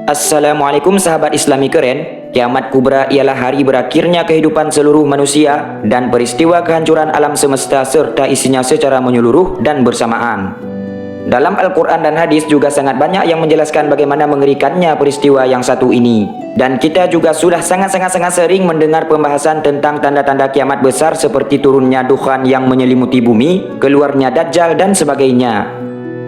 Assalamualaikum sahabat Islami keren. Kiamat kubra ialah hari berakhirnya kehidupan seluruh manusia dan peristiwa kehancuran alam semesta serta isinya secara menyeluruh dan bersamaan. Dalam Al-Quran dan hadis juga sangat banyak yang menjelaskan bagaimana mengerikannya peristiwa yang satu ini. Dan kita juga sudah sangat sering mendengar pembahasan tentang tanda-tanda kiamat besar seperti turunnya dukhan yang menyelimuti bumi, keluarnya Dajjal dan sebagainya.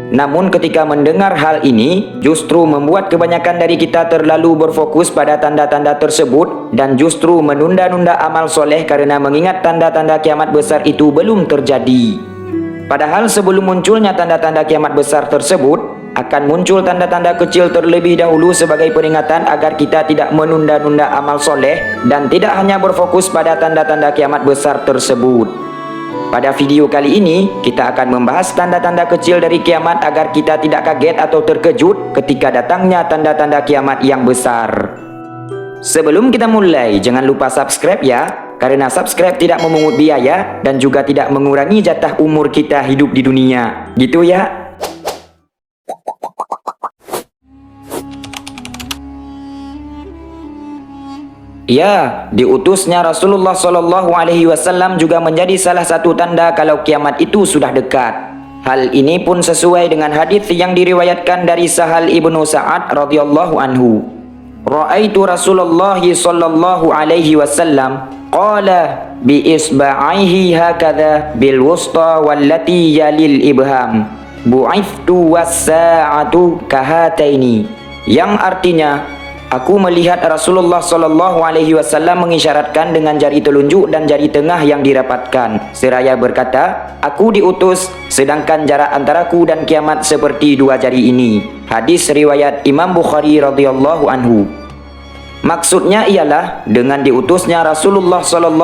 Namun ketika mendengar hal ini, justru membuat kebanyakan dari kita terlalu berfokus pada tanda-tanda tersebut dan justru menunda-nunda amal soleh karena mengingat tanda-tanda kiamat besar itu belum terjadi. Padahal sebelum munculnya tanda-tanda kiamat besar tersebut, akan muncul tanda-tanda kecil terlebih dahulu sebagai peringatan agar kita tidak menunda-nunda amal soleh dan tidak hanya berfokus pada tanda-tanda kiamat besar tersebut. Pada video kali ini, kita akan membahas tanda-tanda kecil dari kiamat agar kita tidak kaget atau terkejut ketika datangnya tanda-tanda kiamat yang besar. Sebelum kita mulai, jangan lupa subscribe ya, karena subscribe tidak memungut biaya dan juga tidak mengurangi jatah umur kita hidup di dunia. Gitu ya. Ya, diutusnya Rasulullah SAW juga menjadi salah satu tanda kalau kiamat itu sudah dekat. Hal ini pun sesuai dengan hadis yang diriwayatkan dari Sahal ibnu Sa'ad radhiyallahu anhu. Ra'aitu Rasulullah sallallahu alaihi wasallam qala bi isba'ihi hakadha bil wusta wallati yalil ibham bu'ithtu was-sa'atu kahataini, yang artinya aku melihat Rasulullah SAW mengisyaratkan dengan jari telunjuk dan jari tengah yang dirapatkan, seraya berkata, aku diutus, sedangkan jarak antaraku dan kiamat seperti dua jari ini. Hadis riwayat Imam Bukhari radhiyallahu anhu. Maksudnya ialah dengan diutusnya Rasulullah SAW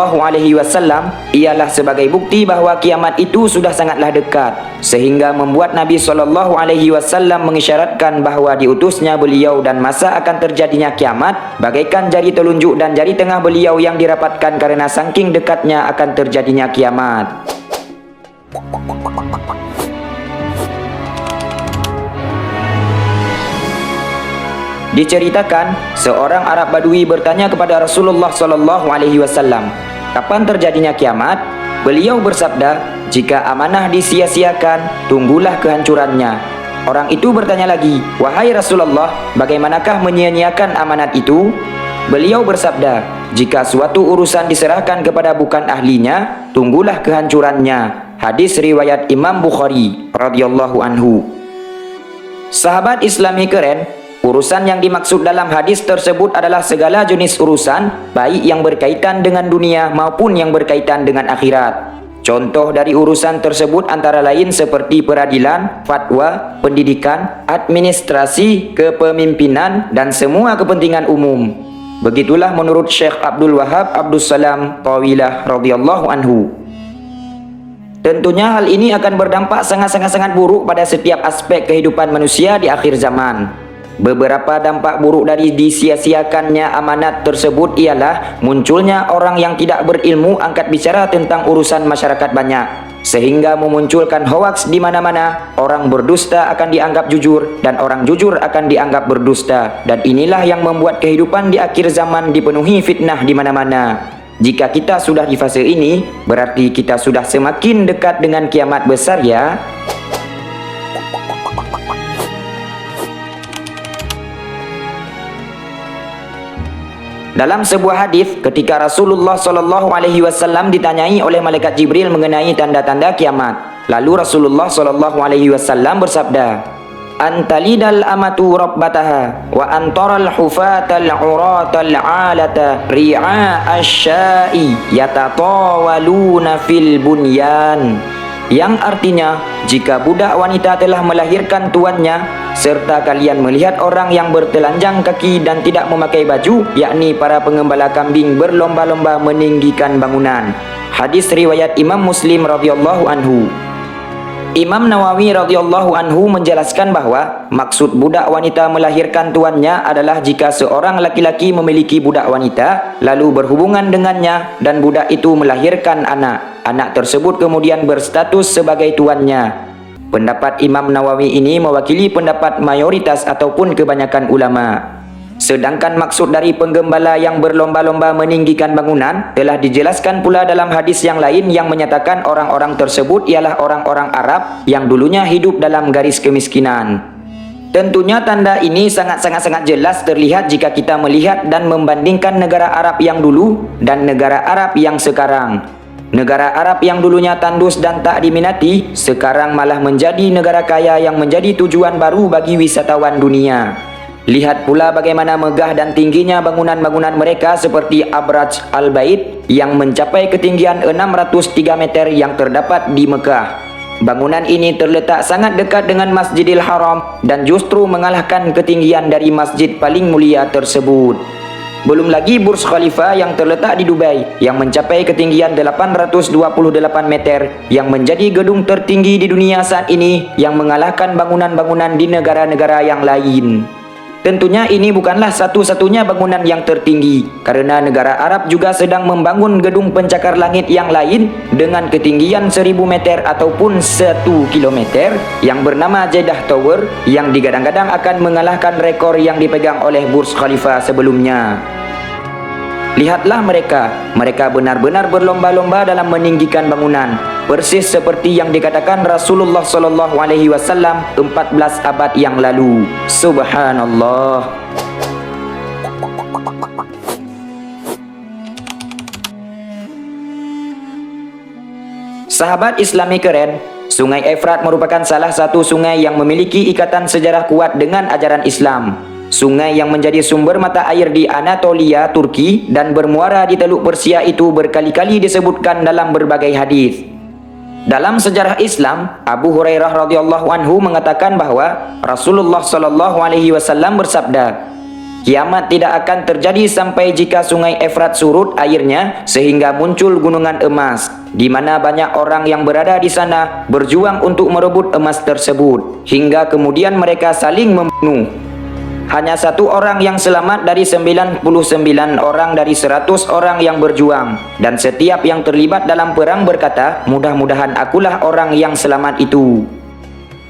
ialah sebagai bukti bahwa kiamat itu sudah sangatlah dekat, sehingga membuat Nabi SAW mengisyaratkan bahwa diutusnya beliau dan masa akan terjadinya kiamat bagaikan jari telunjuk dan jari tengah beliau yang dirapatkan karena saking dekatnya akan terjadinya kiamat. Diceritakan, seorang Arab Badui bertanya kepada Rasulullah SAW, kapan terjadinya kiamat? Beliau bersabda, jika amanah disia-siakan, tunggulah kehancurannya. Orang itu bertanya lagi, wahai Rasulullah, bagaimanakah menyia-nyiakan amanat itu? Beliau bersabda, jika suatu urusan diserahkan kepada bukan ahlinya, tunggulah kehancurannya. Hadis riwayat Imam Bukhari radhiyallahu anhu. Sahabat Islami keren, urusan yang dimaksud dalam hadis tersebut adalah segala jenis urusan, baik yang berkaitan dengan dunia maupun yang berkaitan dengan akhirat. Contoh dari urusan tersebut antara lain seperti peradilan, fatwa, pendidikan, administrasi, kepemimpinan, dan semua kepentingan umum. Begitulah menurut Syekh Abdul Wahab Abdus Salam Tawilah radhiyallahu anhu. Tentunya hal ini akan berdampak sangat buruk pada setiap aspek kehidupan manusia di akhir zaman. Beberapa dampak buruk dari disia-siakannya amanat tersebut ialah munculnya orang yang tidak berilmu angkat bicara tentang urusan masyarakat banyak, sehingga memunculkan hoaks di mana-mana. Orang berdusta akan dianggap jujur dan orang jujur akan dianggap berdusta, dan inilah yang membuat kehidupan di akhir zaman dipenuhi fitnah di mana-mana. Jika kita sudah di fase ini, berarti kita sudah semakin dekat dengan kiamat besar ya. Dalam sebuah hadis, ketika Rasulullah SAW ditanyai oleh malaikat Jibril mengenai tanda-tanda kiamat, lalu Rasulullah SAW bersabda, antalidal amatu rabbataha wa antaral hufatal uratal alata ri'a asyai yatatawaluna fil bunyan, yang artinya, jika budak wanita telah melahirkan tuannya, serta kalian melihat orang yang bertelanjang kaki dan tidak memakai baju, yakni para pengembala kambing berlomba-lomba meninggikan bangunan. Hadis riwayat Imam Muslim radhiyallahu anhu. Imam Nawawi radhiyallahu anhu menjelaskan bahwa maksud budak wanita melahirkan tuannya adalah jika seorang laki-laki memiliki budak wanita lalu berhubungan dengannya dan budak itu melahirkan anak. Anak tersebut kemudian berstatus sebagai tuannya. Pendapat Imam Nawawi ini mewakili pendapat mayoritas ataupun kebanyakan ulama. Sedangkan maksud dari penggembala yang berlomba-lomba meninggikan bangunan telah dijelaskan pula dalam hadis yang lain yang menyatakan orang-orang tersebut ialah orang-orang Arab yang dulunya hidup dalam garis kemiskinan. Tentunya tanda ini sangat jelas terlihat jika kita melihat dan membandingkan negara Arab yang dulu dan negara Arab yang sekarang. Negara Arab yang dulunya tandus dan tak diminati, sekarang malah menjadi negara kaya yang menjadi tujuan baru bagi wisatawan dunia. Lihat pula bagaimana megah dan tingginya bangunan-bangunan mereka seperti Abraj Al-Bait yang mencapai ketinggian 603 meter yang terdapat di Mekah. Bangunan ini terletak sangat dekat dengan Masjidil Haram dan justru mengalahkan ketinggian dari masjid paling mulia tersebut. Belum lagi Burj Khalifa yang terletak di Dubai yang mencapai ketinggian 828 meter yang menjadi gedung tertinggi di dunia saat ini yang mengalahkan bangunan-bangunan di negara-negara yang lain. Tentunya ini bukanlah satu-satunya bangunan yang tertinggi, karena negara Arab juga sedang membangun gedung pencakar langit yang lain dengan ketinggian 1000 meter ataupun 1 kilometer yang bernama Jeddah Tower yang digadang-gadang akan mengalahkan rekor yang dipegang oleh Burj Khalifa sebelumnya. Lihatlah mereka benar-benar berlomba-lomba dalam meninggikan bangunan, persis seperti yang dikatakan Rasulullah SAW 14 abad yang lalu. Subhanallah. Sahabat Islami keren, Sungai Efrat merupakan salah satu sungai yang memiliki ikatan sejarah kuat dengan ajaran Islam. Sungai yang menjadi sumber mata air di Anatolia, Turki dan bermuara di Teluk Persia itu berkali-kali disebutkan dalam berbagai hadis. Dalam sejarah Islam, Abu Hurairah radhiyallahu anhu mengatakan bahwa Rasulullah SAW bersabda, "Kiamat tidak akan terjadi sampai jika Sungai Efrat surut airnya sehingga muncul gunungan emas, di mana banyak orang yang berada di sana berjuang untuk merebut emas tersebut, hingga kemudian mereka saling membunuh. Hanya satu orang yang selamat dari 99 orang dari 100 orang yang berjuang, dan setiap yang terlibat dalam perang berkata, mudah-mudahan akulah orang yang selamat itu."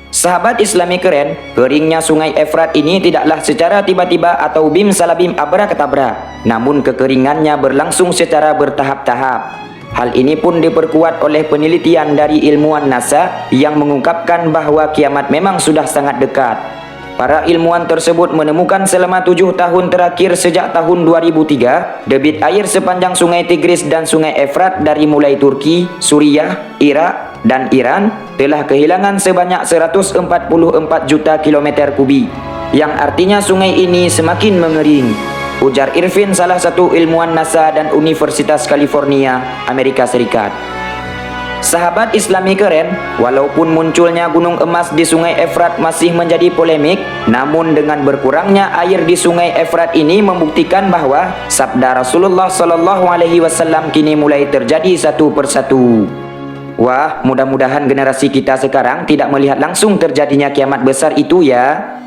Sahabat Islami keren, keringnya Sungai Efrat ini tidaklah secara tiba-tiba atau bim salabim abra-ketabra, namun kekeringannya berlangsung secara bertahap-tahap. Hal ini pun diperkuat oleh penelitian dari ilmuwan NASA yang mengungkapkan bahwa kiamat memang sudah sangat dekat. Para ilmuwan tersebut menemukan selama 7 tahun terakhir sejak tahun 2003, debit air sepanjang Sungai Tigris dan Sungai Efrat dari mulai Turki, Suriah, Irak, dan Iran telah kehilangan sebanyak 144 juta kilometer kubik, yang artinya sungai ini semakin mengering, ujar Irvin, salah satu ilmuwan NASA dan Universitas California, Amerika Serikat. Sahabat Islami keren, walaupun munculnya gunung emas di Sungai Efrat masih menjadi polemik, namun dengan berkurangnya air di Sungai Efrat ini membuktikan bahwa sabda Rasulullah SAW kini mulai terjadi satu persatu. Wah, mudah-mudahan generasi kita sekarang tidak melihat langsung terjadinya kiamat besar itu ya.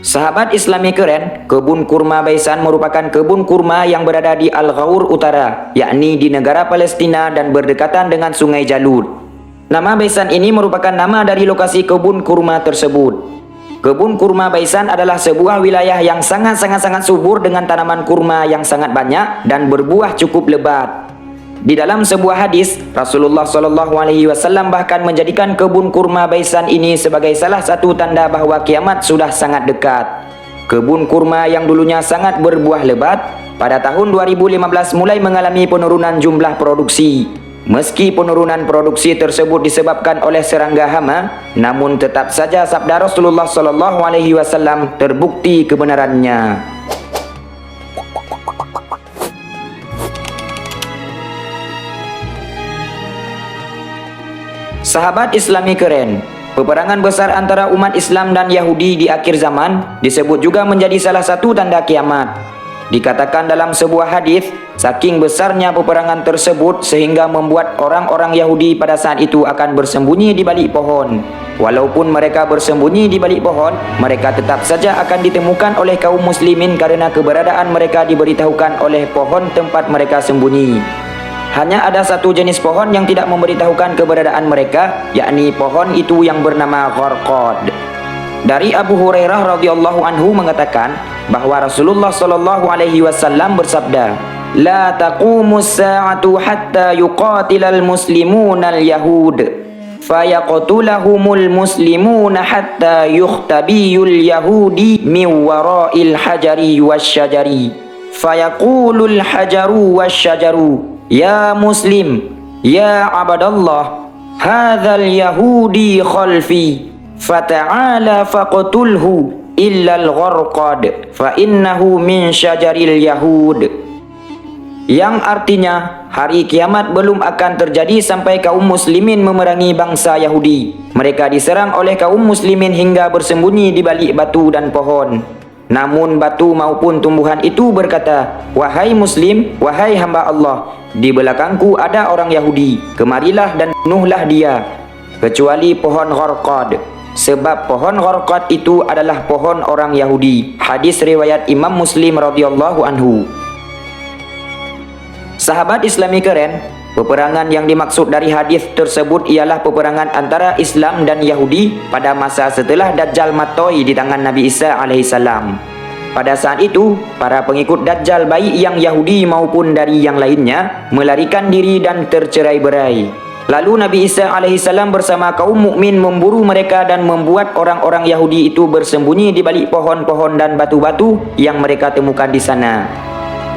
Sahabat Islami keren, kebun kurma Baisan merupakan kebun kurma yang berada di Al-Ghaur Utara, yakni di negara Palestina dan berdekatan dengan Sungai Jalud. Nama Baisan ini merupakan nama dari lokasi kebun kurma tersebut. Kebun kurma Baisan adalah sebuah wilayah yang sangat subur dengan tanaman kurma yang sangat banyak dan berbuah cukup lebat. Di dalam sebuah hadis, Rasulullah SAW bahkan menjadikan kebun kurma Baisan ini sebagai salah satu tanda bahwa kiamat sudah sangat dekat. Kebun kurma yang dulunya sangat berbuah lebat, pada tahun 2015 mulai mengalami penurunan jumlah produksi. Meski penurunan produksi tersebut disebabkan oleh serangga hama, namun tetap saja sabda Rasulullah SAW terbukti kebenarannya. Sahabat Islami keren, peperangan besar antara umat Islam dan Yahudi di akhir zaman disebut juga menjadi salah satu tanda kiamat. Dikatakan dalam sebuah hadis, saking besarnya peperangan tersebut sehingga membuat orang-orang Yahudi pada saat itu akan bersembunyi di balik pohon. Walaupun mereka bersembunyi di balik pohon, mereka tetap saja akan ditemukan oleh kaum muslimin karena keberadaan mereka diberitahukan oleh pohon tempat mereka sembunyi. Hanya ada satu jenis pohon yang tidak memberitahukan keberadaan mereka, yakni pohon itu yang bernama Gharqad. Dari Abu Hurairah radhiyallahu anhu mengatakan bahwa Rasulullah sallallahu alaihi wasallam bersabda, "La taqumus sa'atu hatta yuqatilal muslimuna al-yahud, fayaqtulahumul muslimuna hatta yukhtabiyul yahudi min wara'il hajari wasyajari, fayaqulul hajaru wasyajaru, ya muslim, ya abadallah, hadzal yahudi khalfi, fata'ala faqtulhu illal gharqad, fa innahu min syajaril yahud." Yang artinya, hari kiamat belum akan terjadi sampai kaum muslimin memerangi bangsa Yahudi. Mereka diserang oleh kaum muslimin hingga bersembunyi di balik batu dan pohon. Namun batu maupun tumbuhan itu berkata, "Wahai muslim, wahai hamba Allah, di belakangku ada orang Yahudi, kemarilah dan bunuhlah dia." Kecuali pohon Gharqad, sebab pohon Gharqad itu adalah pohon orang Yahudi. Hadis riwayat Imam Muslim radhiyallahu anhu. Sahabat Islami keren, peperangan yang dimaksud dari hadis tersebut ialah peperangan antara Islam dan Yahudi pada masa setelah Dajjal matoi di tangan Nabi Isa alaihissalam. Pada saat itu, para pengikut Dajjal baik yang Yahudi maupun dari yang lainnya melarikan diri dan tercerai-berai. Lalu Nabi Isa alaihissalam bersama kaum mukmin memburu mereka dan membuat orang-orang Yahudi itu bersembunyi di balik pohon-pohon dan batu-batu yang mereka temukan di sana.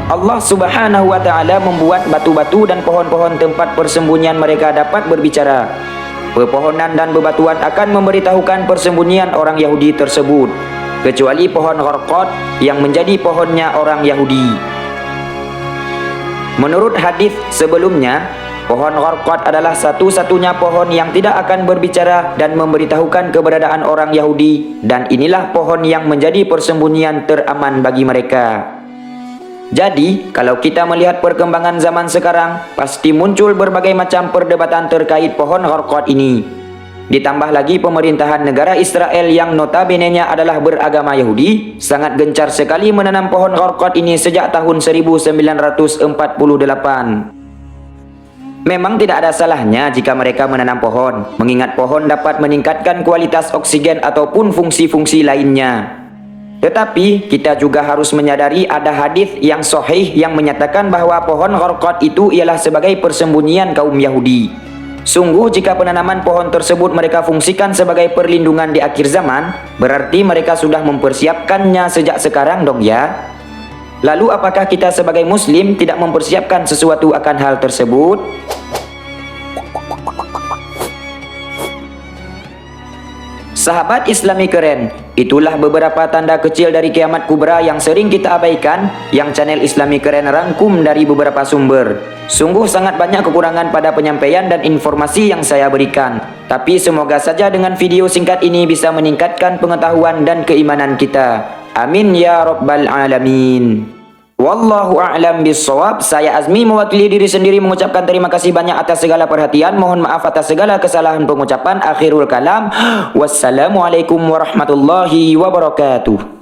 Allah Subhanahu wa Ta'ala membuat batu-batu dan pohon-pohon tempat persembunyian mereka dapat berbicara. Pepohonan dan bebatuan akan memberitahukan persembunyian orang Yahudi tersebut, kecuali pohon Gharqad yang menjadi pohonnya orang Yahudi. Menurut hadis sebelumnya, pohon Gharqad adalah satu-satunya pohon yang tidak akan berbicara dan memberitahukan keberadaan orang Yahudi, dan inilah pohon yang menjadi persembunyian teraman bagi mereka. Jadi, kalau kita melihat perkembangan zaman sekarang, pasti muncul berbagai macam perdebatan terkait pohon Gharqad ini. Ditambah lagi pemerintahan negara Israel yang notabene-nya adalah beragama Yahudi, sangat gencar sekali menanam pohon Gharqad ini sejak tahun 1948. Memang tidak ada salahnya jika mereka menanam pohon, mengingat pohon dapat meningkatkan kualitas oksigen ataupun fungsi-fungsi lainnya. Tetapi kita juga harus menyadari ada hadis yang sahih yang menyatakan bahwa pohon Gharqad itu ialah sebagai persembunyian kaum Yahudi. Sungguh jika penanaman pohon tersebut mereka fungsikan sebagai perlindungan di akhir zaman, berarti mereka sudah mempersiapkannya sejak sekarang dong ya. Lalu apakah kita sebagai muslim tidak mempersiapkan sesuatu akan hal tersebut? Sahabat Islami keren, itulah beberapa tanda kecil dari kiamat kubra yang sering kita abaikan, yang channel Islami keren rangkum dari beberapa sumber. Sungguh sangat banyak kekurangan pada penyampaian dan informasi yang saya berikan. Tapi semoga saja dengan video singkat ini bisa meningkatkan pengetahuan dan keimanan kita. Amin ya rabbal alamin. Wallahu a'lam bissawab. Saya Azmi mewakili diri sendiri mengucapkan terima kasih banyak atas segala perhatian. Mohon maaf atas segala kesalahan pengucapan. Akhirul kalam. Wassalamualaikum warahmatullahi wabarakatuh.